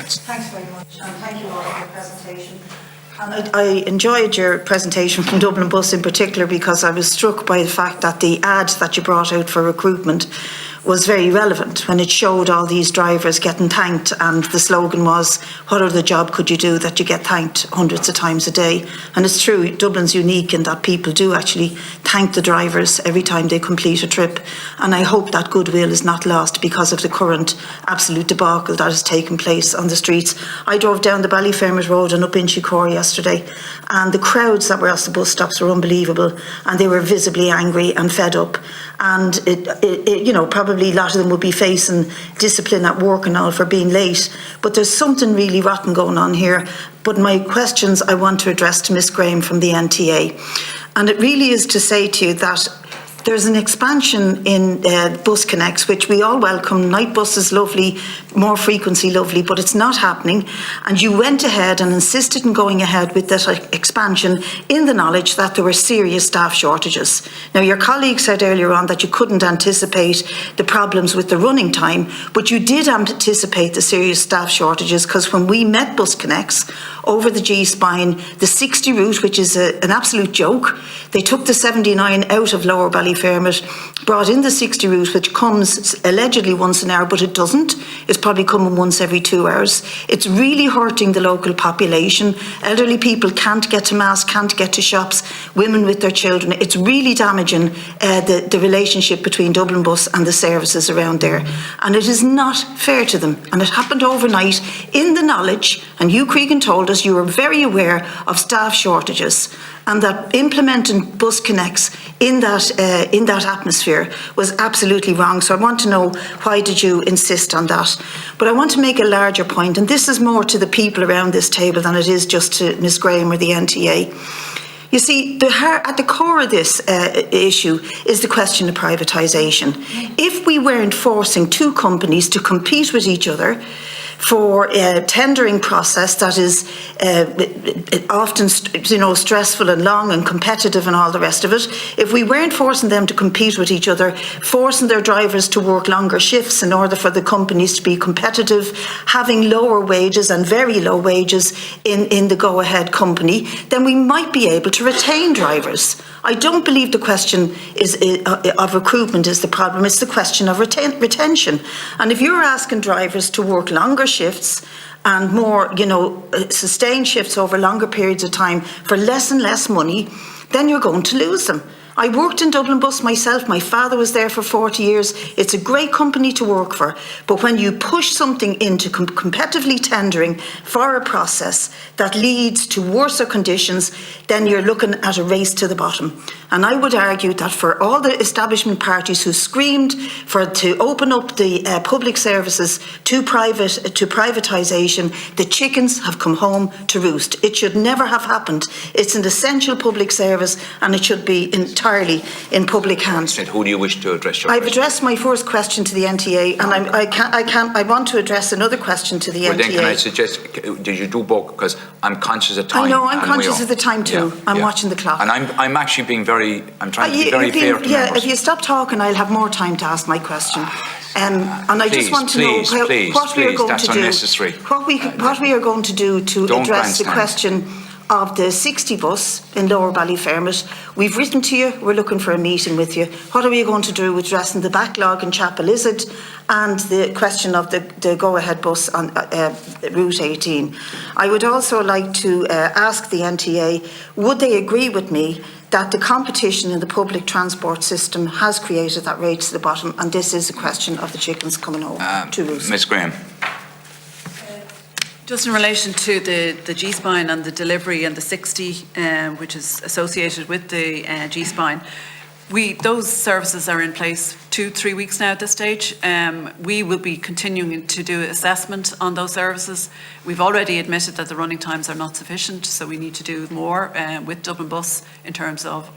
minutes. Thanks very much, and thank you all for your presentation. And I enjoyed your presentation from Dublin Bus in particular, because I was struck by the fact that the ad that you brought out for recruitment was very relevant when it showed all these drivers getting thanked, and the slogan was, what other job could you do that you get thanked hundreds of times a day? And it's true, Dublin's unique in that people do actually thank the drivers every time they complete a trip, and I hope that goodwill is not lost because of the current absolute debacle that has taken place on the streets. I drove down the Ballyfermot Road and up Inchicore yesterday, and the crowds that were at the bus stops were unbelievable, and they were visibly angry and fed up, and you know, probably a lot of them would be facing discipline at work and all for being late, but there's something really rotten going on here. But my questions I want to address to Miss Graham from the NTA, and it really is to say to you that there's an expansion in bus connects, which we all welcome. Night buses, lovely, more frequency, lovely, but it's not happening. And you went ahead and insisted in going ahead with this expansion in the knowledge that there were serious staff shortages. Now, your colleague said earlier on that you couldn't anticipate the problems with the running time, but you did anticipate the serious staff shortages, because when we met Bus Connects over the G-Spine, the 60 route, which is an absolute joke, they took the 79 out of Lower Ballyfermot, brought in the 60 route, which comes allegedly once an hour, but it doesn't. It's probably coming once every 2 hours. It's really hurting the local population. Elderly people can't get to mass, can't get to shops, women with their children. It's really damaging the relationship between Dublin Bus and the services around there. And it is not fair to them. And it happened overnight in the knowledge, and you, Cregan, told us you were very aware of staff shortages, and that implementing Bus Connects in that atmosphere was absolutely wrong. So I want to know, why did you insist on that? But I want to make a larger point, and this is more to the people around this table than it is just to Ms Graham or the NTA. You see, at the core of this issue is the question of privatisation. If we weren't forcing two companies to compete with each other for a tendering process that is often, stressful and long and competitive and all the rest of it, if we weren't forcing them to compete with each other, forcing their drivers to work longer shifts in order for the companies to be competitive, having lower wages and very low wages in the go-ahead company, then we might be able to retain drivers. I don't believe the question of recruitment is the problem, it's the question of retention. And if you're asking drivers to work longer shifts and more, sustained shifts over longer periods of time for less and less money, then you're going to lose them. I worked in Dublin Bus myself. My father was there for 40 years. It's a great company to work for. But when you push something into competitively tendering for a process that leads to worse conditions, then you're looking at a race to the bottom. And I would argue that for all the establishment parties who screamed to open up the public services to privatisation, the chickens have come home to roost. It should never have happened. It's an essential public service, and it should be entirely in public hands. Who do you wish to address your I've question? addressed my first question to the NTA, and I want to address another question to the NTA. Then can I suggest, did you do both? Because I'm conscious of time. I know, I'm conscious of the time too. I'm watching the clock. And I'm actually being I'm trying to be very fair to members. If you stop talking, I'll have more time to ask my question. And I just want to know what we are going to do. What we are going to do to address the question of the 60 bus in Lower Ballyfermot. We've written to you, we're looking for a meeting with you. What are we going to do with addressing the backlog in Chapel Lizard and the question of the go-ahead bus on Route 18? I would also like to ask the NTA, would they agree with me that the competition in the public transport system has created that race to the bottom, and this is a question of the chickens coming home to roost? Ms Graham. Just in relation to the G-Spine and the delivery and the 60, which is associated with the G-Spine, those services are in place 2-3 weeks now at this stage. We will be continuing to do assessment on those services. We've already admitted that the running times are not sufficient, so we need to do more with Dublin Bus in terms of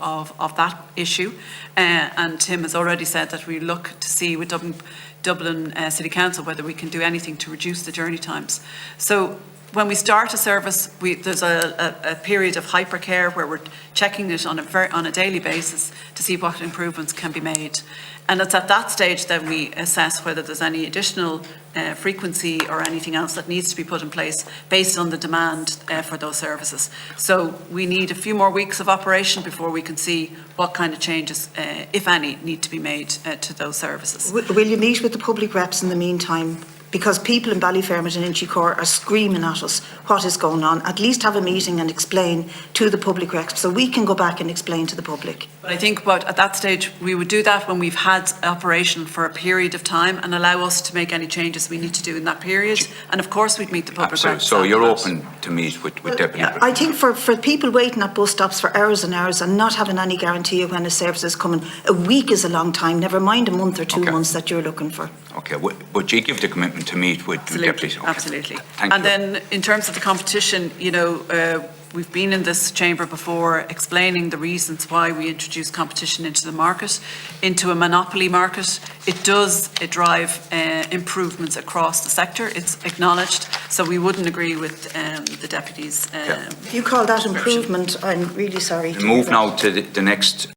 that issue. And Tim has already said that we look to see with Dublin City Council whether we can do anything to reduce the journey times. So when we start a service, there's a period of hypercare where we're checking it on a daily basis to see what improvements can be made. And it's at that stage that we assess whether there's any additional frequency or anything else that needs to be put in place based on the demand for those services. So we need a few more weeks of operation before we can see what kind of changes, if any, need to be made to those services. Will you meet with the public reps in the meantime? Because people in Ballyfermot and Inchicore are screaming at us what is going on. At least have a meeting and explain to the public reps so we can go back and explain to the public. But I think at that stage we would do that when we've had operation for a period of time and allow us to make any changes we need to do in that period. And of course we'd meet the public reps. So you're open to meet with Deputy? I think for people waiting at bus stops for hours and hours and not having any guarantee of when a service is coming, a week is a long time, never mind a month or 2 months that you're looking for. Okay, but you give the commitment to meet with the deputies? Okay. Absolutely. Thank and you. then in terms of the competition, we've been in this chamber before explaining the reasons why we introduce competition into the market, into a monopoly market. It drive improvements across the sector. It's acknowledged, so we wouldn't agree with the deputies. If you call that improvement, I'm really sorry. Move now to the next